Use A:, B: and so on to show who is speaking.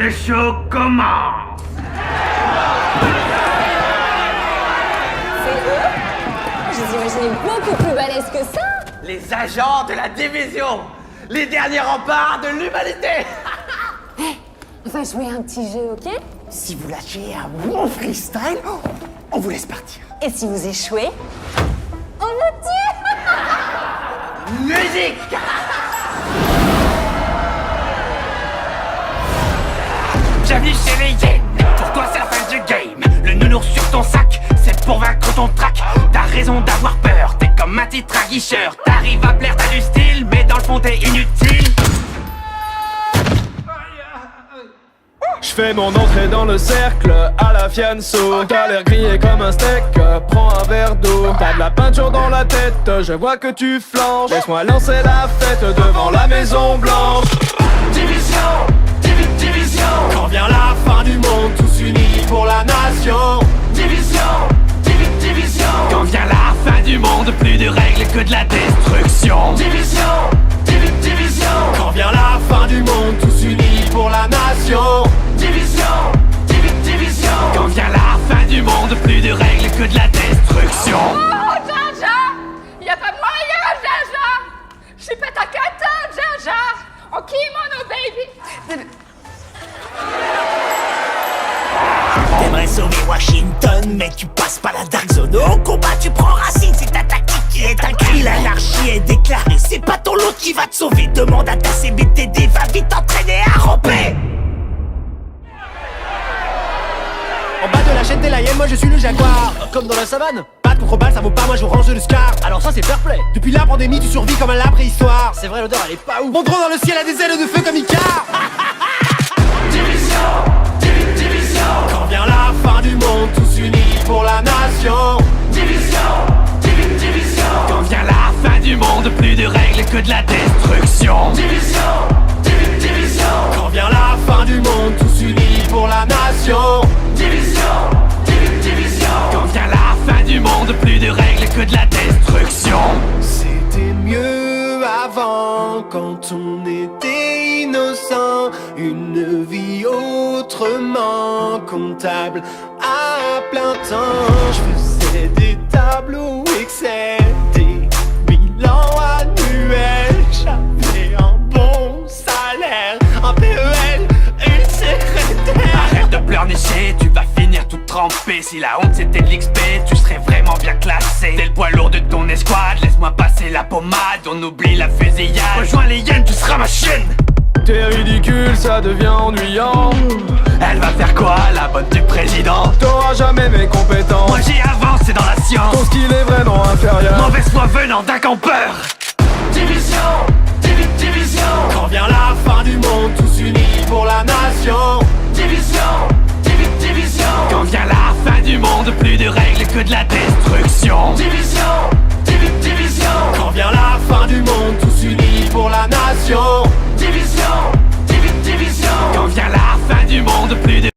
A: Le show commence.
B: C'est eux? Je les imaginais beaucoup plus balèzes que ça.
C: Les agents de la division, les derniers remparts de l'humanité.
B: On va jouer un petit jeu, ok?
C: Si vous lâchez un bon freestyle, on vous laisse partir.
B: Et si vous échouez, on le tue.
C: Musique.
A: Bienvenue chez les Yen. Pour toi c'est la fin du game. Le nounours sur ton sac, c'est pour vaincre ton trac. T'as raison d'avoir peur, t'es comme un titre aguicheur. T'arrives à plaire, t'as du style, mais dans le fond t'es inutile.
D: J'fais mon entrée dans le cercle à la fianso. T'as l'air grillé comme un steak, prends un verre d'eau. T'as de la peinture dans la tête, je vois que tu flanches. Laisse-moi lancer la fête devant la Maison Blanche.
A: Division, division.
D: Quand vient la fin du monde, tous unis pour la nation.
A: Division, division. Quand vient la fin du monde, plus de règles que de la destruction. Division, division.
D: Quand vient la fin du monde, tous unis pour la nation.
A: Division, division. Quand vient la fin du monde, plus de règles que de la destruction.
E: Oh, Jaja! Y'a pas moyen, Jaja! J'suis pas ta cata, Jaja! En kimono, baby!
F: T'aimerais sauver Washington, mais tu passes pas la Dark Zone. Au combat, tu prends racine, c'est ta tactique qui est un cri. L'anarchie est déclarée, c'est pas ton lot qui va te sauver. Demande à ta CBTD, va vite t'entraîner à ramper.
G: En bas de la chaîne des lions, moi je suis le jaguar. Comme dans la savane, batte contre balle, ça vaut pas, moi je range le scar. Alors ça c'est fair play. Depuis la pandémie, tu survis comme à la préhistoire. C'est vrai, l'odeur elle est pas ouf. Mon drone dans le ciel a des ailes de feu comme Icar.
A: Division, division.
D: Quand vient la fin du monde, tous unis pour la nation.
A: Division, division. Quand vient la fin du monde, plus de règles que de la destruction. Division, division.
D: Quand vient la fin du monde, tous unis pour la nation.
A: Division, division. Quand vient la fin du monde, plus de règles que de la destruction.
D: C'était mieux avant, quand on était innocent. Une vie autrement comptable à plein temps. Je faisais des tableaux Excel, des bilans annuels. J'avais un bon salaire, un PEL, une secrétaire.
A: Arrête de pleurnicher, tu vas finir tout trempé. Si la honte c'était de l'XP, tu serais vraiment bien classé. T'es le poids lourd de ton escouade, laisse-moi passer la pommade. On oublie la fusillade, rejoins les hyènes, tu seras ma chienne.
D: T'es ridicule, ça devient ennuyant.
A: Elle va faire quoi, la bonne du président?
D: T'auras jamais mes compétences.
A: Moi j'ai avancé dans la science.
D: Ton skill est vraiment inférieur.
A: Mauvaise foi venant d'un campeur. Division, division.
D: Quand vient la fin du monde, tous unis pour la nation.
A: Division, division. Quand vient la fin du monde, plus de règles que de la destruction. Division, division.
D: Quand vient la fin du monde, tous unis pour la nation.
A: Division, division. Quand vient la fin du monde, plus de